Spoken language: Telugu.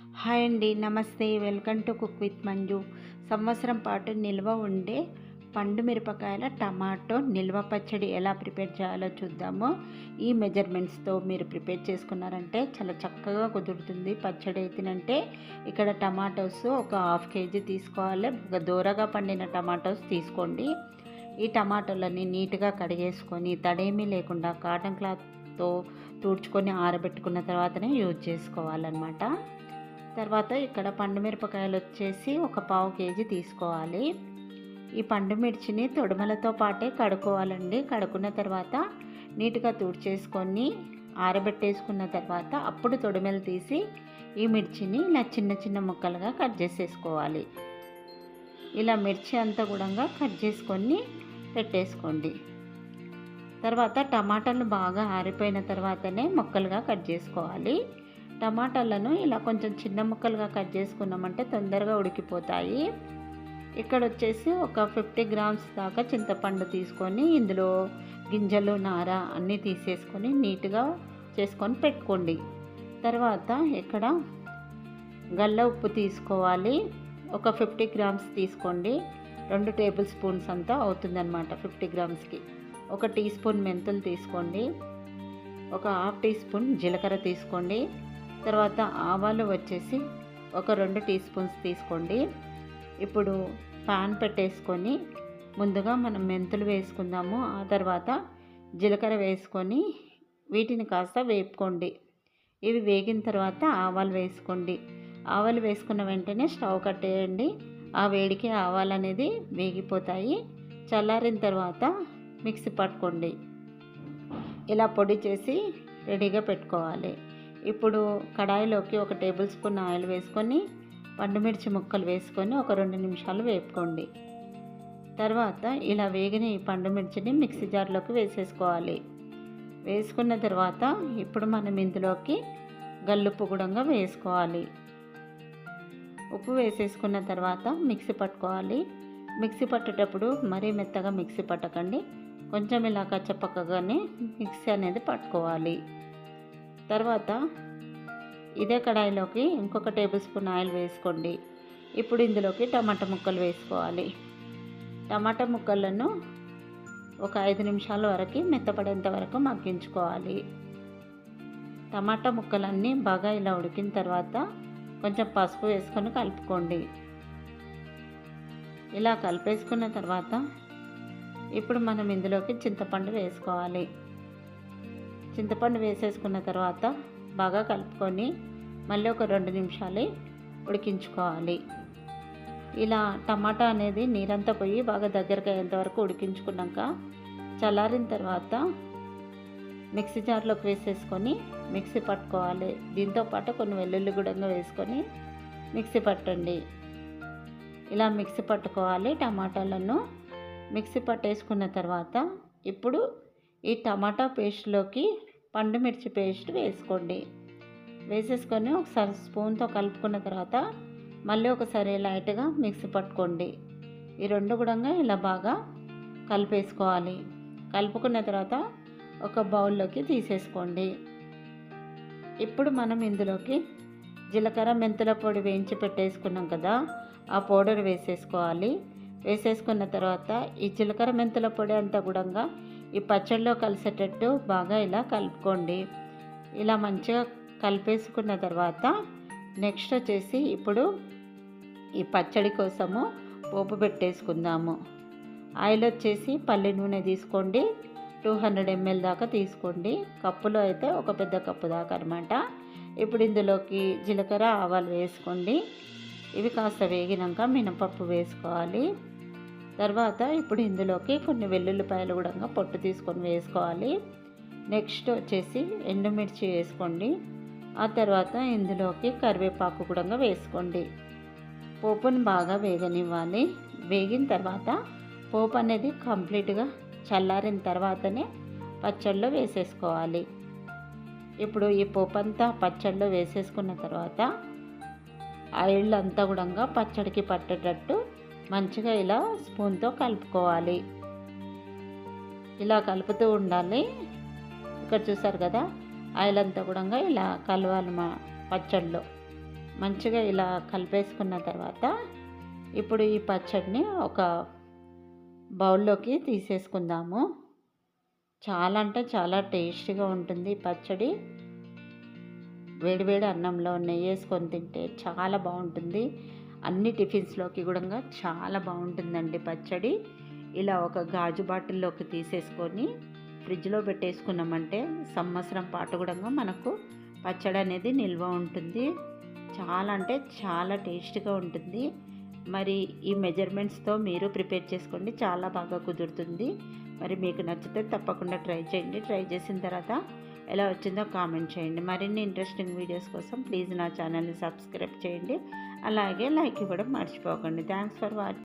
హాయ్ అండి, నమస్తే. Welcome to cook with Manju. సంవత్సరం పాటు నిల్వ ఉండే పండు మిరపకాయల టమాటో నిల్వ పచ్చడి ఎలా ప్రిపేర్ చేయాలో చూద్దాము. ఈ మెజర్మెంట్స్తో మీరు ప్రిపేర్ చేసుకున్నారంటే చాలా చక్కగా కుదురుతుంది పచ్చడి అయితేనంటే. ఇక్కడ టమాటోస్ ఒక హాఫ్ కేజీ తీసుకోవాలి. ఒక దూరగా పండిన టమాటోస్ తీసుకోండి. ఈ టమాటోలని నీట్గా కడిగేసుకొని తడేమీ లేకుండా కాటన్ క్లాత్తో తుడుచుకొని ఆరబెట్టుకున్న తర్వాతనే యూజ్ చేసుకోవాలన్నమాట. తర్వాత ఇక్కడ పండు మిరపకాయలు వచ్చేసి ఒక పావు కేజీ తీసుకోవాలి. ఈ పండు మిర్చిని తొడుమలతో పాటే కడుక్కోవాలండి. కడుక్కున్న తర్వాత నీట్గా తుడిచేసుకొని ఆరబెట్టేసుకున్న తర్వాత అప్పుడు తొడుమలు తీసి ఈ మిర్చిని ఇలా చిన్న చిన్న ముక్కలుగా కట్ చేసేసుకోవాలి. ఇలా మిర్చి అంతా కూడా కట్ చేసుకొని పెట్టేసుకోండి. తర్వాత టమాటాలు బాగా ఆరిపోయిన తర్వాతనే ముక్కలుగా కట్ చేసుకోవాలి. టమాటాలను ఇలా కొంచెం చిన్న ముక్కలుగా కట్ చేసుకున్నామంటే తొందరగా ఉడికిపోతాయి. ఇక్కడ వచ్చేసి ఒక 50 గ్రామ్స్ దాకా చింతపండు తీసుకొని ఇందులో గింజలు నార అన్నీ తీసేసుకొని నీట్గా చేసుకొని పెట్టుకోండి. తర్వాత ఇక్కడ గల్ల ఉప్పు తీసుకోవాలి. ఒక 50 గ్రామ్స్ తీసుకోండి. 2 టేబుల్ స్పూన్స్ అంతా అవుతుందన్నమాట 50 గ్రామ్స్కి. 1 టీ స్పూన్ మెంతులు తీసుకోండి. ఒక హాఫ్ టీ స్పూన్ జీలకర్ర తీసుకోండి. తర్వాత ఆవాలు వచ్చేసి ఒక 2 టీ స్పూన్స్ తీసుకోండి. ఇప్పుడు పాన్ పెట్టేసుకొని ముందుగా మనం మెంతులు వేసుకుందాము. ఆ తర్వాత జీలకర్ర వేసుకొని వీటిని కాస్త వేపుకోండి. ఇవి వేగిన తర్వాత ఆవాలు వేసుకోండి. ఆవాలు వేసుకున్న వెంటనే స్టవ్ కట్టేయండి. ఆ వేడికి ఆవాలు అనేది వేగిపోతాయి. చల్లారిన తర్వాత మిక్సీ పట్టుకోండి. ఇలా పొడి చేసి రెడీగా పెట్టుకోవాలి. ఇప్పుడు కడాయిలోకి 1 టేబుల్ స్పూన్ ఆయిల్ వేసుకొని పండుమిర్చి ముక్కలు వేసుకొని ఒక 2 నిమిషాలు వేపుకోండి. తర్వాత ఇలా వేగిన ఈ పండుమిర్చిని మిక్సీ జార్లోకి వేసేసుకోవాలి. వేసుకున్న తర్వాత ఇప్పుడు మనం ఇందులోకి గల్లుప్పు కూడా వేసుకోవాలి. ఉప్పు వేసేసుకున్న తర్వాత మిక్సీ పట్టుకోవాలి. మిక్సీ పట్టేటప్పుడు మరీ మెత్తగా మిక్సీ పట్టకండి. కొంచెం ఇలా కచ్చపక్కగానే మిక్సీ అనేది పట్టుకోవాలి. తర్వాత ఇదే కడాయిలోకి ఇంకొక టేబుల్ స్పూన్ ఆయిల్ వేసుకోండి. ఇప్పుడు ఇందులోకి టమాటా ముక్కలు వేసుకోవాలి. టమాటా ముక్కలను ఒక 5 నిమిషాల వరకు మెత్తపడేంత వరకు మగ్గించుకోవాలి. టమాటా ముక్కలన్నీ బాగా ఇలా ఉడికిన తర్వాత కొంచెం పసుపు వేసుకొని కలుపుకోండి. ఇలా కలిపేసుకున్న తర్వాత ఇప్పుడు మనం ఇందులోకి చింతపండు వేసుకోవాలి. చింతపండు వేసేసుకున్న తర్వాత బాగా కలుపుకొని మళ్ళీ ఒక 2 నిమిషాలు ఉడికించుకోవాలి. ఇలా టమాటా అనేది నీరంతా పోయి బాగా దగ్గరకు అయ్యేంత వరకు ఉడికించుకున్నాక చల్లారిన తర్వాత మిక్సీ జార్లోకి వేసేసుకొని మిక్సీ పట్టుకోవాలి. దీంతోపాటు కొన్ని వెల్లుల్లి కూడా వేసుకొని మిక్సీ పట్టండి. ఇలా మిక్సీ పట్టుకోవాలి. టమాటాలను మిక్సీ పట్టేసుకున్న తర్వాత ఇప్పుడు ఈ టమాటా పేస్ట్లోకి పండు మిర్చి పేస్ట్ వేసుకోండి. వేసేసుకొని ఒకసారి స్పూన్తో కలుపుకున్న తర్వాత మళ్ళీ ఒకసారి లైట్గా మిక్సీ పట్టుకోండి. ఈ రెండు కూడా ఇలా బాగా కలిపేసుకోవాలి. కలుపుకున్న తర్వాత ఒక బౌల్లోకి తీసేసుకోండి. ఇప్పుడు మనం ఇందులోకి జీలకర్ర మెంతుల పొడి వేయించి పెట్టేసుకున్నాం కదా, ఆ పౌడర్ వేసేసుకోవాలి. వేసేసుకున్న తర్వాత ఈ జీలకర్ర మెంతుల పొడి అంతా కూడా ఈ పచ్చడిలో కలిసేటట్టు బాగా ఇలా కలుపుకోండి. ఇలా మంచిగా కలిపేసుకున్న తర్వాత నెక్స్ట్ వచ్చేసి ఇప్పుడు ఈ పచ్చడి కోసము పోపు పెట్టేసుకుందాము. ఆయిల్ వచ్చేసి పల్లి నూనె తీసుకోండి. 200 ml దాకా తీసుకోండి. కప్పులో అయితే ఒక పెద్ద కప్పు దాకా అనమాట. ఇప్పుడు ఇందులోకి జీలకర్ర ఆవాలు వేసుకోండి. ఇవి కాస్త వేగినాక మినపప్పు వేసుకోవాలి. తర్వాత ఇప్పుడు ఇందులోకి కొన్ని వెల్లుల్లిపాయలు కూడా పొట్టు తీసుకొని వేసుకోవాలి. నెక్స్ట్ వచ్చేసి ఎండుమిర్చి వేసుకోండి. ఆ తర్వాత ఇందులోకి కరివేపాకు కూడా వేసుకోండి. పోపుని బాగా వేగనివ్వాలి. వేగిన తర్వాత పోపు అనేది కంప్లీట్గా చల్లారిన తర్వాతనే పచ్చడిలో వేసేసుకోవాలి. ఇప్పుడు ఈ పోపు అంతా పచ్చడిలో వేసేసుకున్న తర్వాత ఆయిల్ అంతా కూడా పచ్చడికి పట్టేటట్టు మంచిగా ఇలా స్పూన్తో కలుపుకోవాలి. ఇలా కలుపుతూ ఉండాలి. ఇక్కడ చూసారు కదా, ఆయిల్ అంతా కూడా ఇలా కలవాలి మా పచ్చడిలో. మంచిగా ఇలా కలిపేసుకున్న తర్వాత ఇప్పుడు ఈ పచ్చడిని ఒక బౌల్లోకి తీసేసుకుందాము. చాలా అంటే చాలా టేస్టీగా ఉంటుంది ఈ పచ్చడి. వేడివేడి అన్నంలో నెయ్యి వేసుకొని తింటే చాలా బాగుంటుంది. అన్ని టిఫిన్స్లోకి కూడా చాలా బాగుంటుందండి పచ్చడి. ఇలా ఒక గాజు బాటిల్లోకి తీసేసుకొని ఫ్రిడ్జ్లో పెట్టేసుకున్నామంటే సంవత్సరం పాటు కూడా మనకు పచ్చడి అనేది నిల్వ ఉంటుంది. చాలా అంటే చాలా టేస్ట్గా ఉంటుంది. మరి ఈ మెజర్మెంట్స్తో మీరు ప్రిపేర్ చేసుకోండి, చాలా బాగా కుదురుతుంది. మరి మీకు నచ్చితే తప్పకుండా ట్రై చేయండి. ట్రై చేసిన తర్వాత ఎలా వచ్చిందో కామెంట్ చేయండి. మరిన్ని ఇంట్రెస్టింగ్ వీడియోస్ కోసం ప్లీజ్ నా ఛానల్ని సబ్స్క్రైబ్ చేయండి. అలాగే లైక్ ఇవ్వడం మర్చిపోకండి. Thanks for watching.